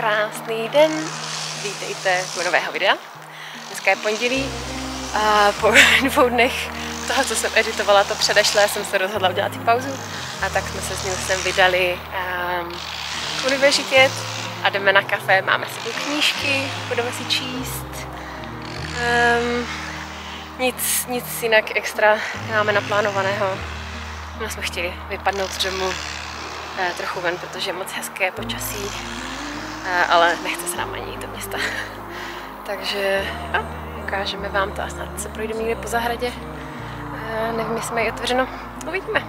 Krásný den, vítejte u nového videa. Dneska je pondělí a po 2 dnech toho, co jsem editovala, to předešlé, jsem se rozhodla udělat si pauzu a tak jsme se s Nilsem vydali k univerzitě a jdeme na kafe, máme si knížky, budeme si číst. Nic jinak extra máme naplánovaného. No, jsme chtěli vypadnout z domu trochu ven, protože je moc hezké počasí, ale nechce se nám ani jít do města. Takže ukážeme vám to a snad se projdeme někde po zahradě. Nevím, jestli mají otevřeno. Uvidíme.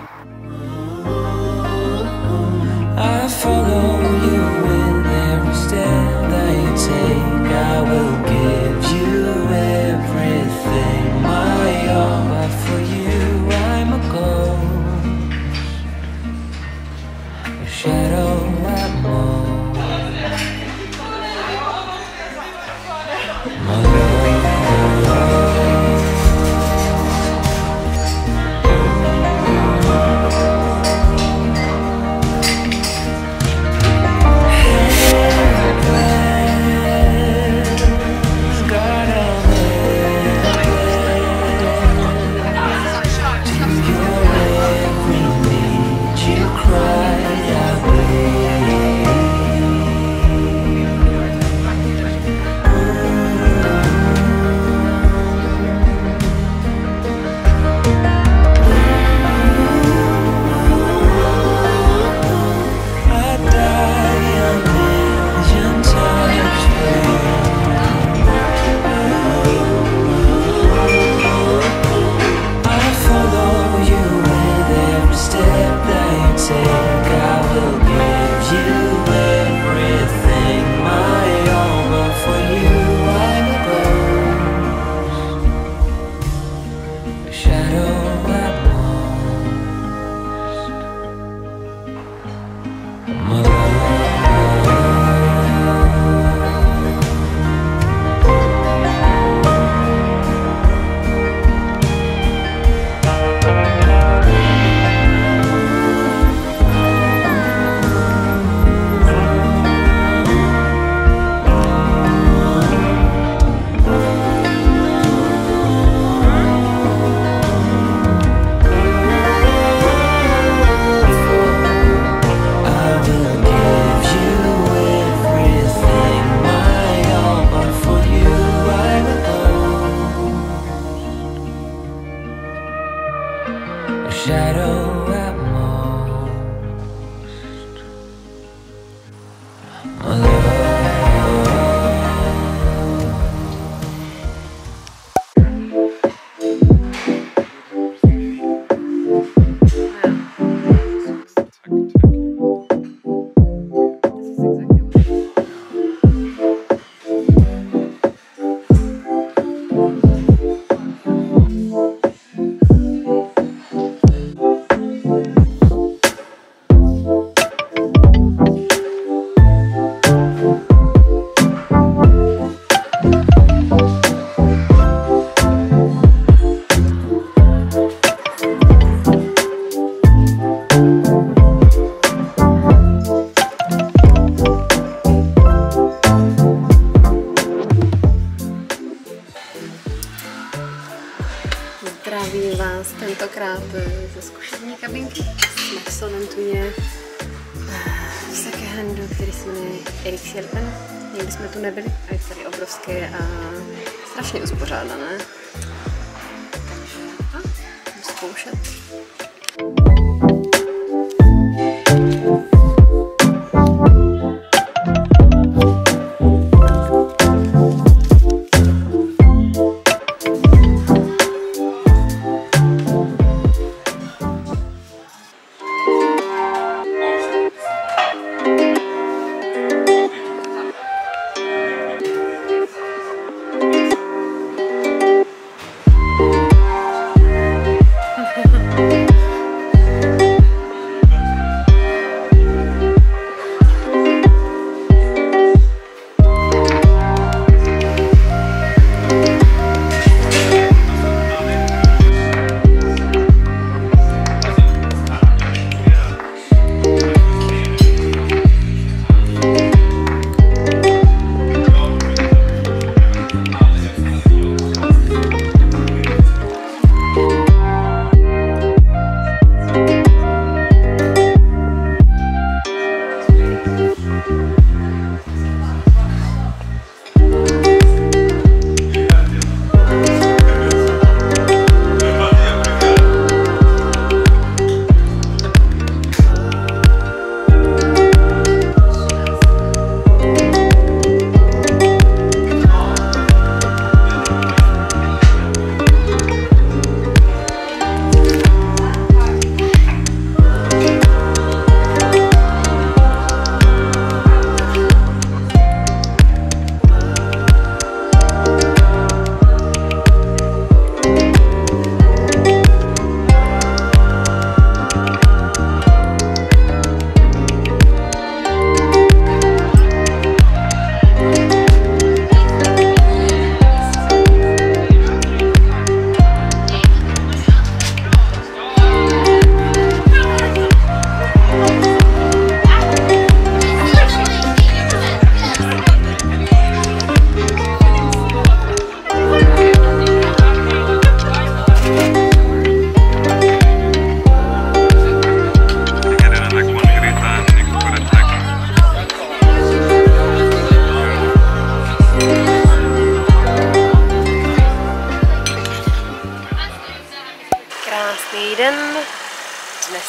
Zdravím vás tentokrát ze zkušební kabinky. Jsme v Sollentuně v secondhandu, který se jmenuje Erikshjälpen. Nikdy jsme tu nebyli a je tady obrovské a strašně uspořádané. Takže jdu zkoušet.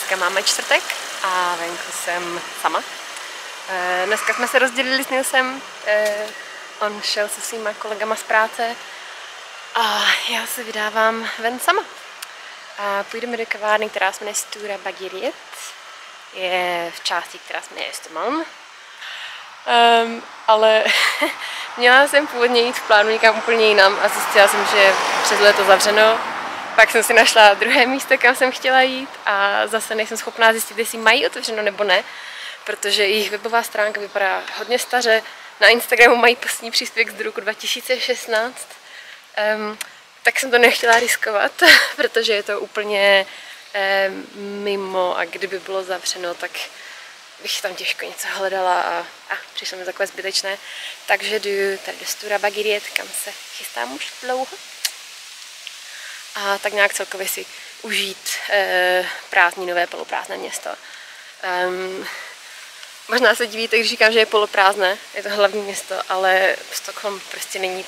Dneska máme čtvrtek a venku jsem sama. Dneska jsme se rozdělili s Nilsem, on šel se svýma kolegama z práce a já se vydávám ven sama. A půjdeme do kavárny, která se jmenuje Stora Bageriet. Je v části, která se jmenuje Östermalm. Ale měla jsem původně jít v plánu někam úplně jinam a zjistila jsem, že přes léto zavřeno. Pak jsem si našla druhé místo, kam jsem chtěla jít a zase nejsem schopná zjistit, jestli mají otevřeno nebo ne, protože jejich webová stránka vypadá hodně staře. Na Instagramu mají postní příspěvek z roku 2016. Tak jsem to nechtěla riskovat, protože je to úplně mimo a kdyby bylo zavřeno, tak bych tam těžko něco hledala a přišlo mi takové zbytečné. Takže jdu tady do Stora Bageriet, kam se chystám už dlouho. A tak nějak celkově si užít prázdninové, poloprázdné město. Možná se divíte, když říkám, že je poloprázdné, je to hlavní město, ale Stockholm prostě není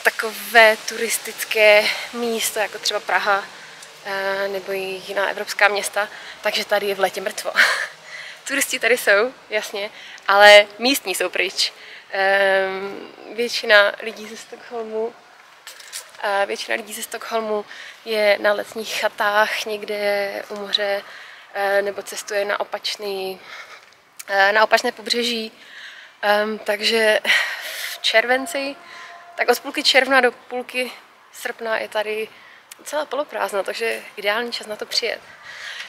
takové turistické místo, jako třeba Praha nebo jiná evropská města, takže tady je v létě mrtvo. Turisti tady jsou, jasně, ale místní jsou pryč. Většina lidí ze Stockholmu je na letních chatách někde u moře nebo cestuje na opačné pobřeží. Takže v červenci, tak od půlky června do půlky srpna je tady celá poloprázdno, takže ideální čas na to přijet.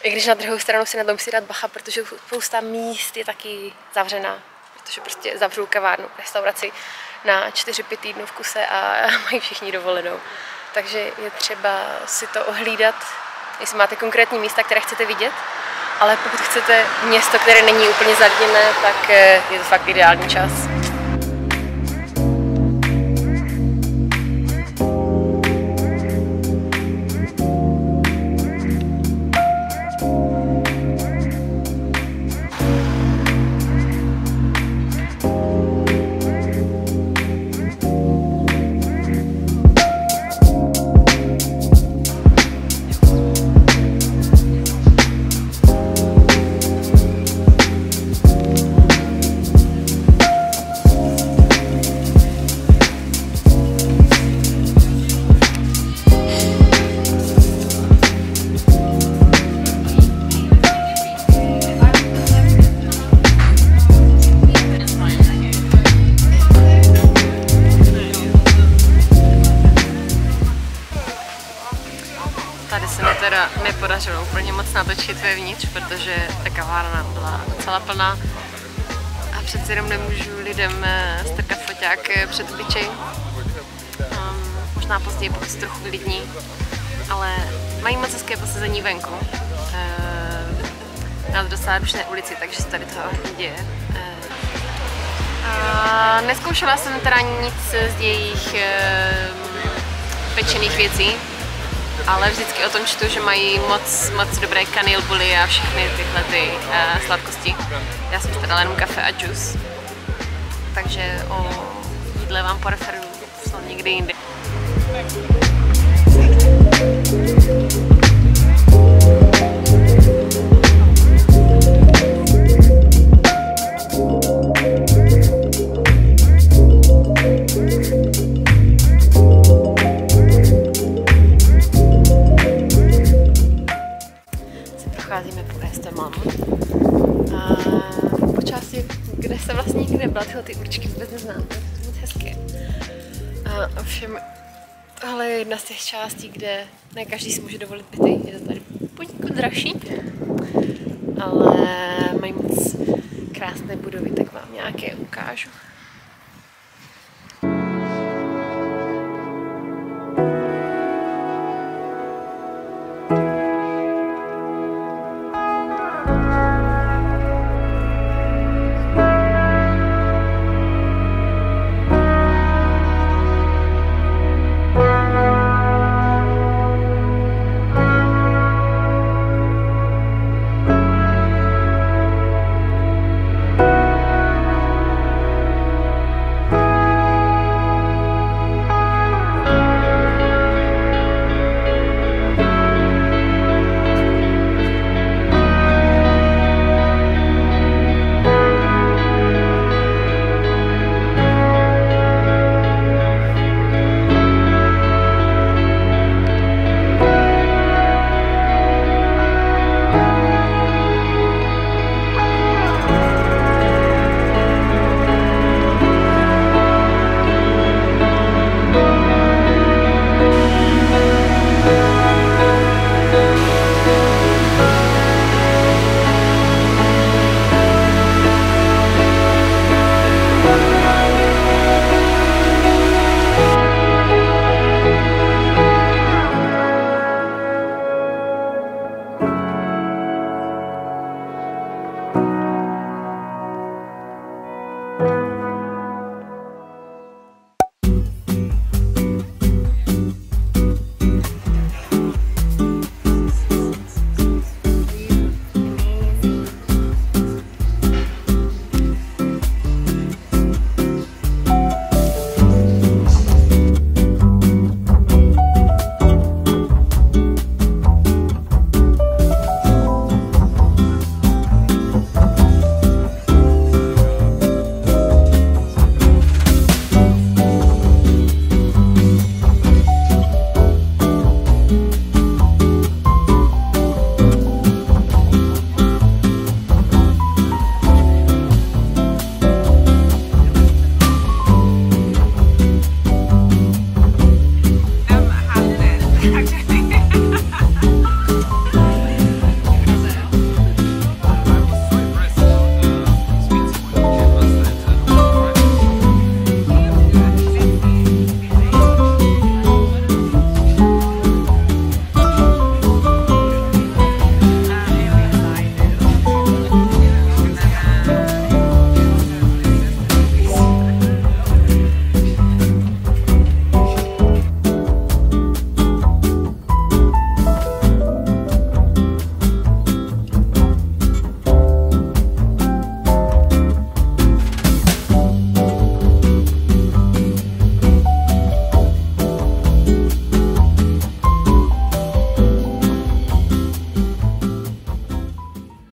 I když na druhou stranu si na to musí dát bacha, protože spousta míst je taky zavřená, protože prostě zavřou kavárnu, restauraci na 4-5 týdnů v kuse a mají všichni dovolenou. Takže je třeba si to ohlídat, jestli máte konkrétní místa, které chcete vidět, ale pokud chcete město, které není úplně zalidněné, tak je to fakt ideální čas. Tady se mi teda nepodařilo úplně moc natočit vevnitř, protože ta kavárna byla docela plná a přece jenom nemůžu lidem strkat foťák před obličej. Možná později, pokud se trochu vylidní, ale mají moc hezké posazení venku na docela rušné ulici, takže se tady toho hodně děje. Neskoušela jsem teda nic z jejich pečených věcí, ale vždycky o tom čtu, že mají moc dobré kanilbuly a všechny tyhle sladkosti. Já jsem si teda jenom kafe a džus, takže o jídle vám poreferuju snad někdy jindy. Procházíme po Östermalm a po části, kde se vlastně nikdy nebyla, tyhle ty uličky vůbec neznám, to je moc hezké. Ovšem tohle je jedna z těch částí, kde ne každý si může dovolit byty, je to tady poněkud dražší, ale mají moc krásné budovy, tak vám nějaké ukážu.